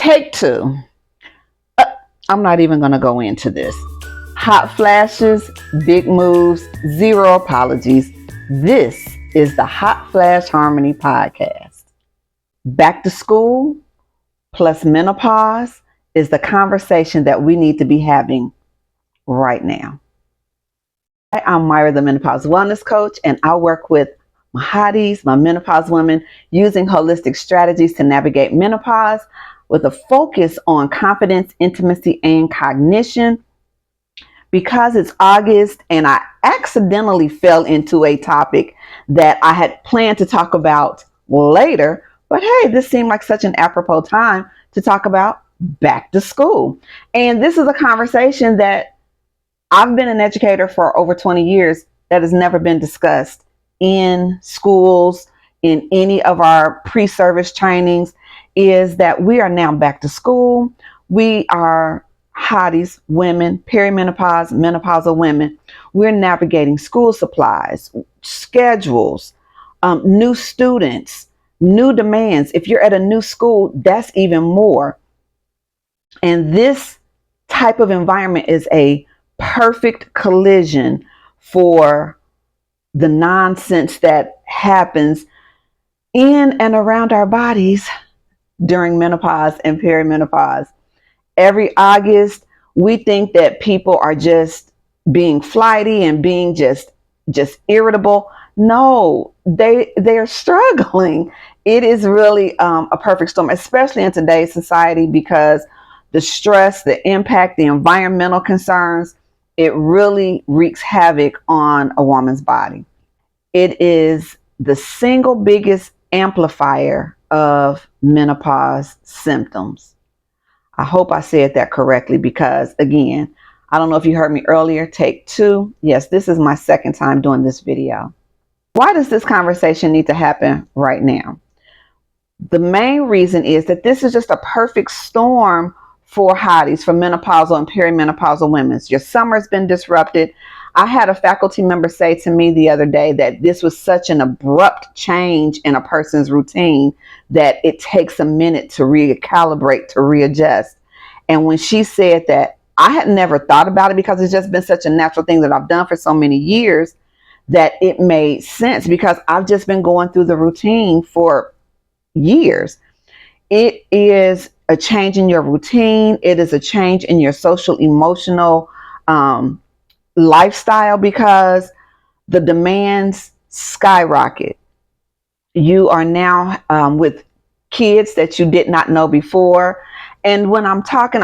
Take two. I'm not even going to go into this. Hot flashes, big moves, zero apologies. This is the Hot Flash Harmony podcast. Back to school plus menopause is the conversation that we need to be having right now. Hi, I'm Myra, the Menopause Wellness Coach, and I work with my hotties, my menopause women, using holistic strategies to navigate menopause with a focus on confidence, intimacy, and cognition. Because it's August and I accidentally fell into a topic that I had planned to talk about later, but hey, this seemed like such an apropos time to talk about back to school. And this is a conversation that I've been an educator for over 20 years that has never been discussed in schools, in any of our pre-service trainings, is that we are now back to school. We are hotties, women, perimenopause, menopausal women. We're navigating school supplies, schedules, new students, new demands. If you're at a new school, that's even more. And this type of environment is a perfect collision for the nonsense that happens in and around our bodies during menopause and perimenopause. Every August, we think that people are just being flighty and being just irritable. No, they are struggling. It is really a perfect storm, especially in today's society, because the stress, the impact, the environmental concerns, it really wreaks havoc on a woman's body. It is the single biggest amplifier of menopause symptoms. I hope I said that correctly because, again, I don't know if you heard me earlier, take two. Yes, this is my second time doing this video. Why does this conversation need to happen right now? The main reason is that this is just a perfect storm for hotties, for menopausal and perimenopausal women. Your summer's been disrupted. I had a faculty member say to me the other day that this was such an abrupt change in a person's routine that it takes a minute to recalibrate, to readjust. And when she said that, I had never thought about it because it's just been such a natural thing that I've done for so many years that it made sense because I've just been going through the routine for years. It is a change in your routine. It is a change in your social, emotional lifestyle because the demands skyrocket. You are now with kids that you did not know before. And when I'm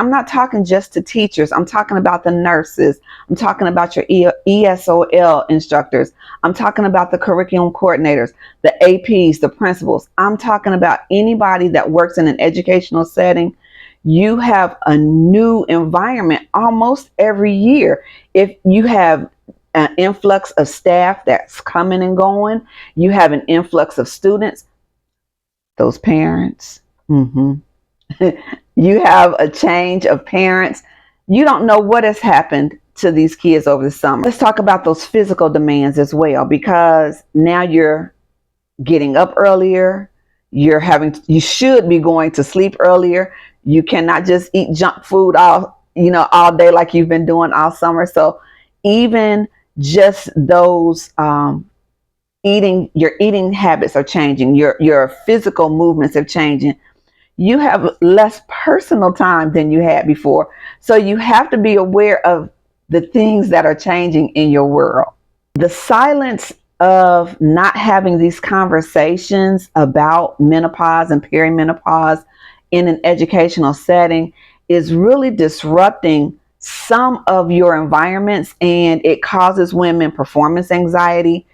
not talking just to teachers. I'm talking about the nurses. I'm talking about your ESOL instructors. I'm talking about the curriculum coordinators, the APs, the principals. I'm talking about anybody that works in an educational setting. You have a new environment almost every year. If you have an influx of staff that's coming and going, you have an influx of students, those parents, you have a change of parents. You don't know what has happened to these kids over the summer. Let's talk about those physical demands as well, because now you're getting up earlier. You should be going to sleep earlier. You cannot just eat junk food all day like you've been doing all summer. So even just those your eating habits are changing. Your physical movements are changing. You have less personal time than you had before. So you have to be aware of the things that are changing in your world. The silence of not having these conversations about menopause and perimenopause in an educational setting is really disrupting some of your environments, and it causes women performance anxiety,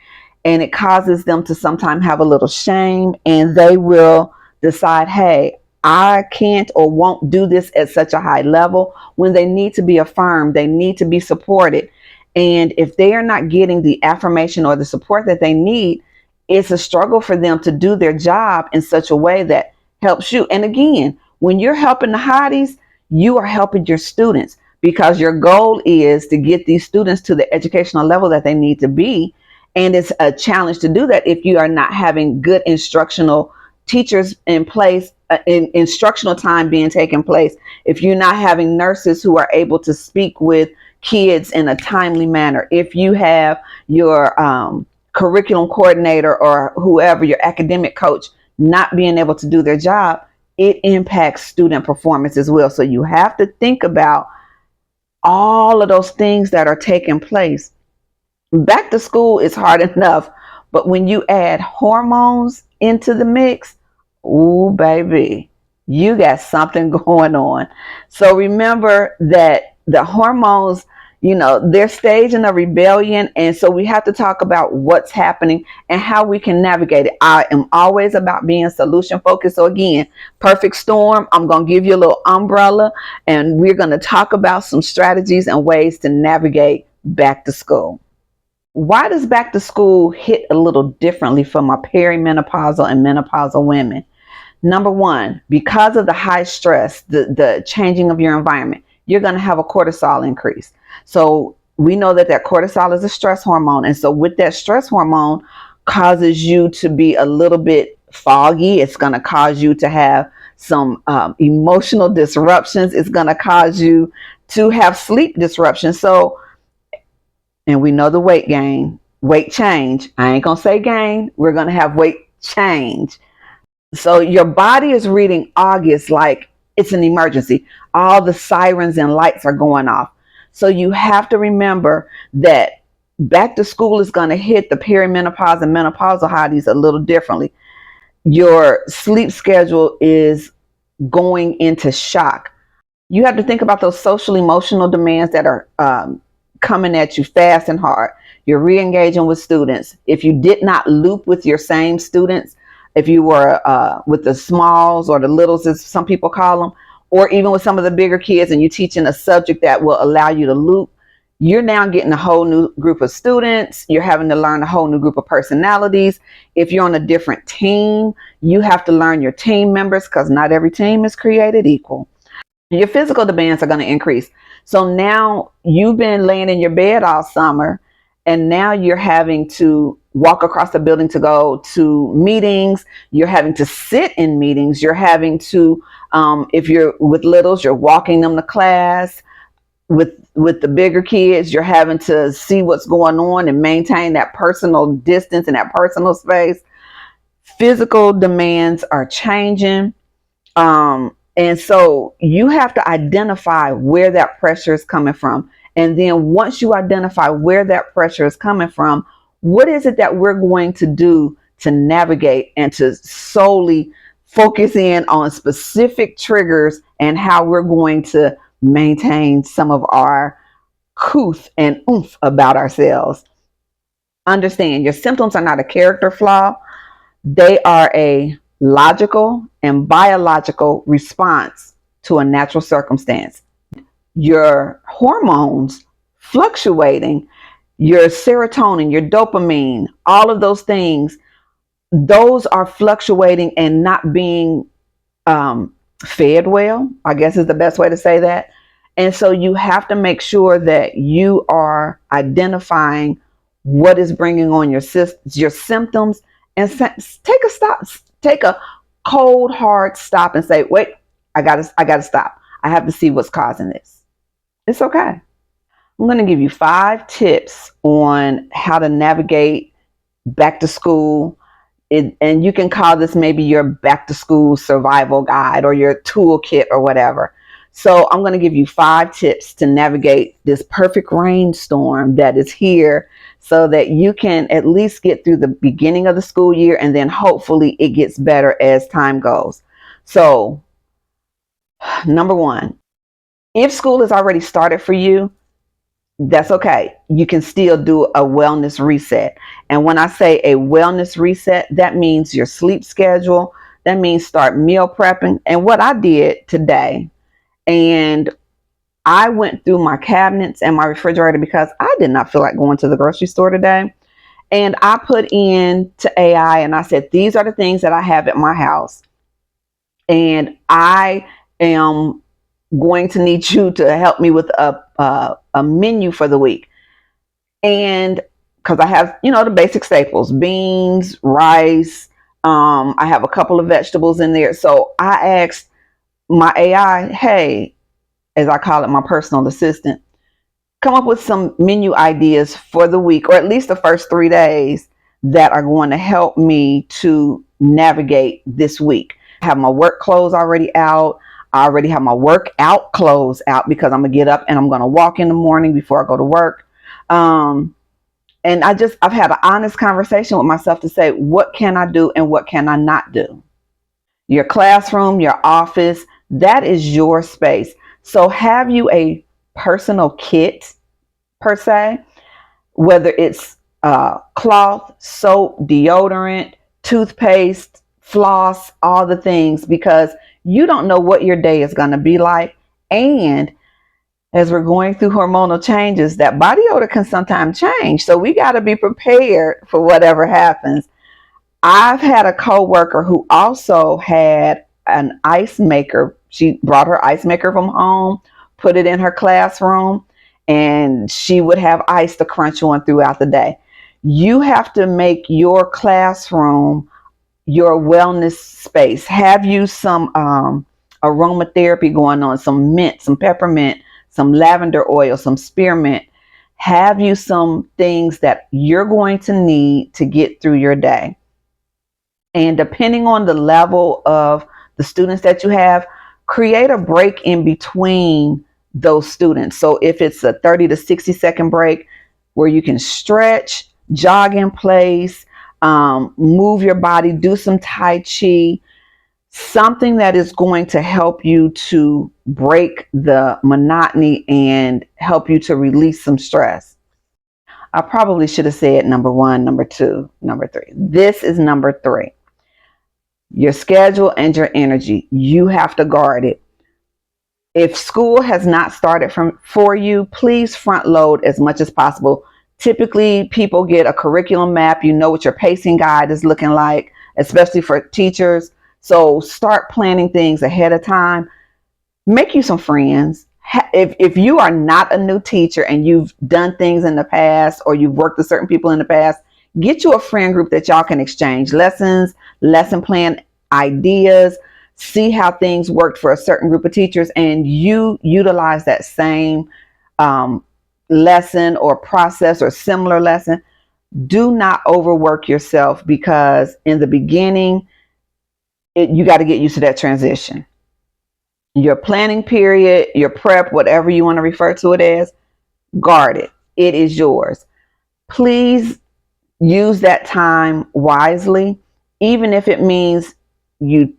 and it causes them to sometimes have a little shame, and they will decide, hey, I can't or won't do this at such a high level, when they need to be affirmed, they need to be supported. And if they are not getting the affirmation or the support that they need, it's a struggle for them to do their job in such a way that helps you. And again, when you're helping the hotties, you are helping your students, because your goal is to get these students to the educational level that they need to be. And it's a challenge to do that if you are not having good instructional teachers in place, in instructional time being taken place, if you're not having nurses who are able to speak with kids in a timely manner, if you have your curriculum coordinator or whoever, your academic coach, not being able to do their job, it impacts student performance as well. So you have to think about all of those things that are taking place. Back to school is hard enough, but when you add hormones into the mix, ooh, baby, you got something going on. So remember that the hormones, they're staging a rebellion. And so we have to talk about what's happening and how we can navigate it. I am always about being solution focused. So again, perfect storm. I'm going to give you a little umbrella and we're going to talk about some strategies and ways to navigate back to school. Why does back to school hit a little differently for my perimenopausal and menopausal women? Number one, because of the high stress, the changing of your environment, you're going to have a cortisol increase. So we know that cortisol is a stress hormone. And so with that stress hormone causes you to be a little bit foggy. It's going to cause you to have some emotional disruptions. It's going to cause you to have sleep disruptions. So, and we know the weight gain, weight change. I ain't going to say gain. We're going to have weight change. So your body is reading August like it's an emergency. All the sirens and lights are going off. So you have to remember that back to school is going to hit the perimenopause and menopausal hotties a little differently. Your sleep schedule is going into shock. You have to think about those social emotional demands that are coming at you fast and hard. You're re-engaging with students. If you did not loop with your same students, if you were with the smalls or the littles, as some people call them, or even with some of the bigger kids, and you're teaching a subject that will allow you to loop, you're now getting a whole new group of students. You're having to learn a whole new group of personalities. If you're on a different team, you have to learn your team members because not every team is created equal. Your physical demands are going to increase. So now you've been laying in your bed all summer, and now you're having to walk across the building to go to meetings. You're having to sit in meetings. You're having to, if you're with littles, you're walking them to class. With the bigger kids, you're having to see what's going on and maintain that personal distance and that personal space. Physical demands are changing. And so you have to identify where that pressure is coming from. And then once you identify where that pressure is coming from, what is it that we're going to do to navigate and to solely focus in on specific triggers and how we're going to maintain some of our couth and oomph about ourselves. Understand, your symptoms are not a character flaw. They are a logical and biological response to a natural circumstance. Your hormones fluctuating, your serotonin, your dopamine, all of those things, those are fluctuating and not being fed well, I guess is the best way to say that. And so you have to make sure that you are identifying what is bringing on your symptoms, and take a stop, take a cold hard stop and say, wait, I gotta stop. I have to see what's causing this. It's okay. I'm going to give you 5 tips on how to navigate back to school. And you can call this maybe your back to school survival guide or your toolkit or whatever. So I'm going to give you 5 tips to navigate this perfect rainstorm that is here so that you can at least get through the beginning of the school year, and then hopefully it gets better as time goes. So number 1, if school has already started for you, that's okay. You can still do a wellness reset. And when I say a wellness reset, that means your sleep schedule. That means start meal prepping. And what I did today, and I went through my cabinets and my refrigerator because I did not feel like going to the grocery store today. And I put in to AI and I said, these are the things that I have at my house. And I am going to need you to help me with a menu for the week. And because I have, the basic staples, beans, rice, I have a couple of vegetables in there. So I asked my AI, hey, as I call it, my personal assistant, come up with some menu ideas for the week, or at least the first 3 days, that are going to help me to navigate this week. I have my work clothes already out. I already have my workout clothes out because I'm going to get up and I'm going to walk in the morning before I go to work. And I've had an honest conversation with myself to say, what can I do and what can I not do? Your classroom, your office, that is your space. So have you a personal kit per se, whether it's cloth, soap, deodorant, toothpaste, floss, all the things, because you don't know what your day is going to be like. And as we're going through hormonal changes, that body odor can sometimes change. So we got to be prepared for whatever happens. I've had a coworker who also had an ice maker. She brought her ice maker from home, put it in her classroom, and she would have ice to crunch on throughout the day. You have to make your classroom your wellness space. Have you some aromatherapy going on, some mint, some peppermint, some lavender oil, some spearmint. Have you some things that you're going to need to get through your day. And depending on the level of the students that you have, create a break in between those students. So if it's a 30 to 60-second break where you can stretch, jog in place, move your body, do some Tai Chi, something that is going to help you to break the monotony and help you to release some stress. I probably should have said number one, number two, number three. This is number three. Your schedule and your energy. You have to guard it. If school has not started for you, please front load as much as possible. Typically, people get a curriculum map. You know what your pacing guide is looking like, especially for teachers. So start planning things ahead of time. Make you some friends. If you are not a new teacher and you've done things in the past, or you've worked with certain people in the past, get you a friend group that y'all can exchange lessons, lesson plan ideas, see how things worked for a certain group of teachers, and you utilize that same lesson or process or similar lesson. Do not overwork yourself, because in the beginning, you got to get used to that transition. Your planning period, your prep, whatever you want to refer to it as, guard it. It is yours. Please use that time wisely, even if it means you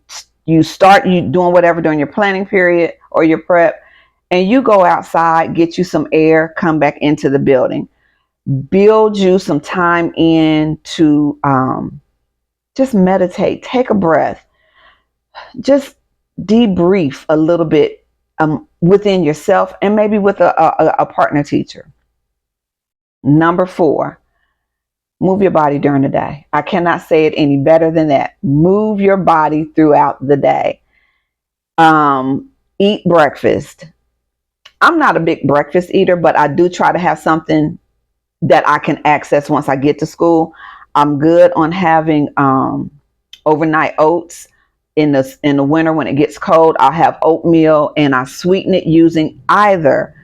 start doing whatever during your planning period or your prep, and you go outside, get you some air, come back into the building. Build you some time in to just meditate, take a breath, just debrief a little bit within yourself, and maybe with a partner teacher. Number 4, move your body during the day. I cannot say it any better than that. Move your body throughout the day. Eat breakfast. I'm not a big breakfast eater, but I do try to have something that I can access once I get to school. I'm good on having overnight oats. In the winter when it gets cold, I'll have oatmeal, and I sweeten it using either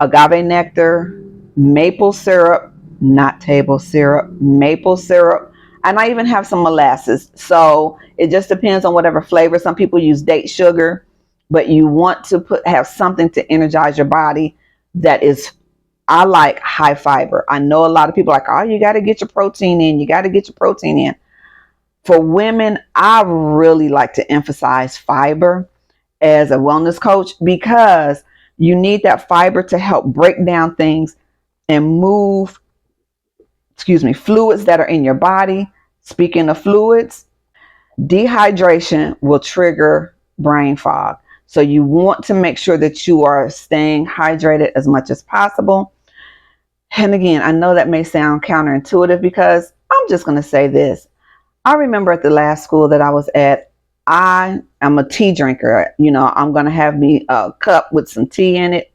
agave nectar, maple syrup, not table syrup, maple syrup, and I even have some molasses. So it just depends on whatever flavor. Some people use date sugar, but you want to have something to energize your body that is, I like high fiber. I know a lot of people are like, oh, you got to get your protein in. You got to get your protein in. For women, I really like to emphasize fiber as a wellness coach, because you need that fiber to help break down things and move, fluids that are in your body. Speaking of fluids, dehydration will trigger brain fog. So you want to make sure that you are staying hydrated as much as possible. And again, I know that may sound counterintuitive, because I'm just going to say this. I remember at the last school that I was at, I am a tea drinker. I'm going to have me a cup with some tea in it.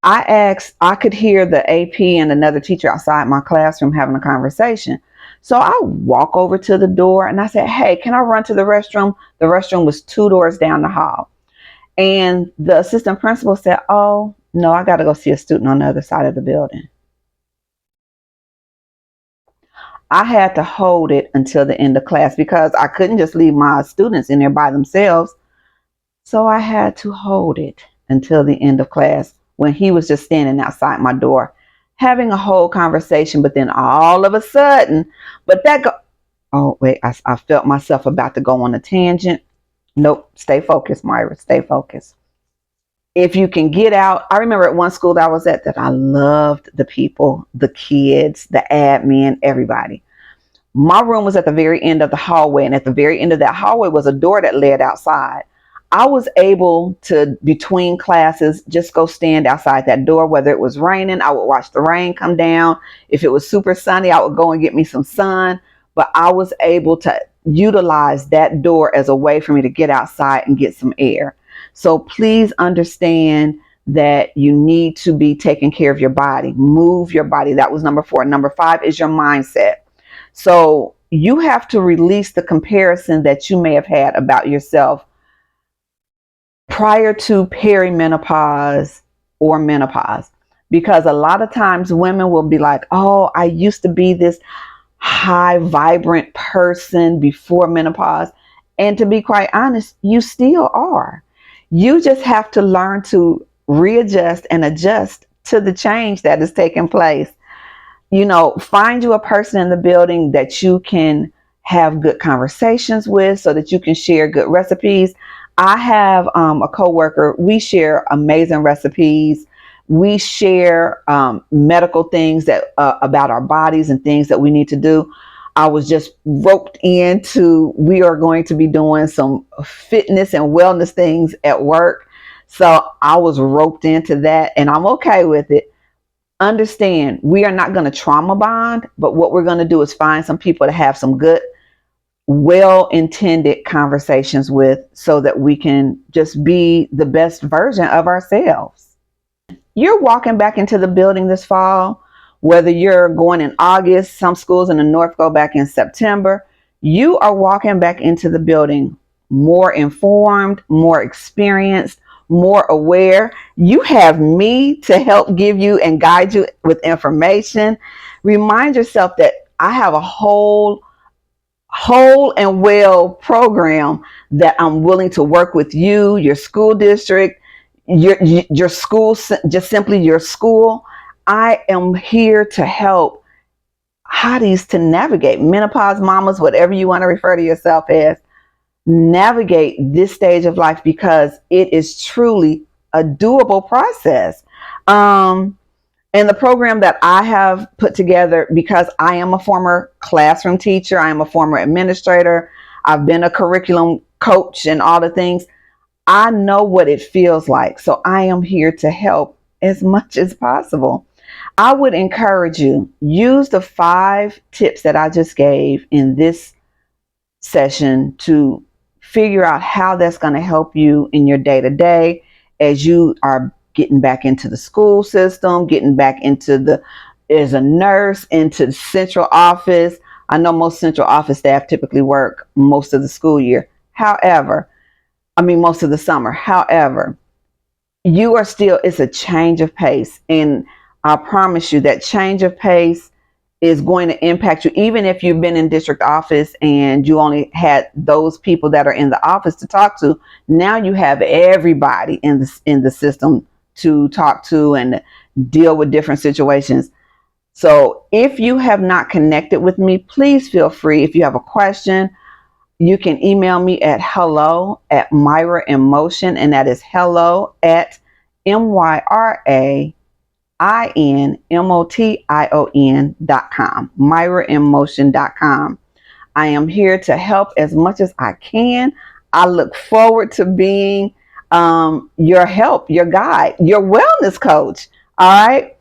I could hear the AP and another teacher outside my classroom having a conversation. So I walk over to the door and I said, hey, can I run to the restroom? The restroom was 2 doors down the hall. And the assistant principal said, oh, no, I got to go see a student on the other side of the building. I had to hold it until the end of class because I couldn't just leave my students in there by themselves. So I had to hold it until the end of class when he was just standing outside my door having a whole conversation. But then all of a sudden, oh, wait, I felt myself about to go on a tangent. Nope, stay focused, Myra, stay focused. If you can get out, I remember at one school that I was at that I loved the people, the kids, the admin, everybody. My room was at the very end of the hallway, and at the very end of that hallway was a door that led outside. I was able to, between classes, just go stand outside that door. Whether it was raining, I would watch the rain come down. If it was super sunny, I would go and get me some sun. But I was able to utilize that door as a way for me to get outside and get some air. So please understand that you need to be taking care of your body. Move your body. That was number 4. Number 5 is your mindset. So you have to release the comparison that you may have had about yourself prior to perimenopause or menopause. Because a lot of times women will be like, oh, I used to be this high, vibrant person before menopause. And to be quite honest, you still are. You just have to learn to readjust and adjust to the change that is taking place. You know, find you a person in the building that you can have good conversations with so that you can share good recipes. I have a coworker. We share amazing recipes. We share medical things that about our bodies and things that we need to do. I was just roped into, we are going to be doing some fitness and wellness things at work. So I was roped into that and I'm okay with it. Understand, we are not going to trauma bond, but what we're going to do is find some people to have some good, well-intended conversations with so that we can just be the best version of ourselves. You're walking back into the building this fall, whether you're going in August, some schools in the north go back in September. You are walking back into the building more informed, more experienced, more aware. You have me to help give you and guide you with information. Remind yourself that I have a whole and well program that I'm willing to work with you, your school district, your school, just simply your school. I am here to help hotties to navigate, menopause mamas, whatever you want to refer to yourself as, navigate this stage of life because it is truly a doable process. And the program that I have put together, because I am a former classroom teacher, I am a former administrator, I've been a curriculum coach and all the things, I know what it feels like. So I am here to help as much as possible. I would encourage you, use the 5 tips that I just gave in this session to figure out how that's going to help you in your day-to-day as you are getting back into the school system, getting back into as a nurse, into the central office. I know most central office staff typically work most of the school year. Most of the summer. However, you are still, it's a change of pace. And I promise you that change of pace is going to impact you. Even if you've been in district office and you only had those people that are in the office to talk to, now you have everybody in the system to talk to and deal with different situations. So if you have not connected with me, please feel free. If you have a question, you can email me at hello@MyraInMotion, and that is hello@MyraInMotion.com, MyraInMotion.com. I am here to help as much as I can. I look forward to being your help, your guide, your wellness coach. All right.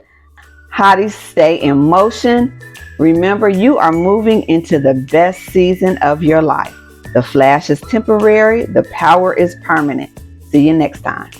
Hotties, stay in motion. Remember, you are moving into the best season of your life. The flash is temporary. The power is permanent. See you next time.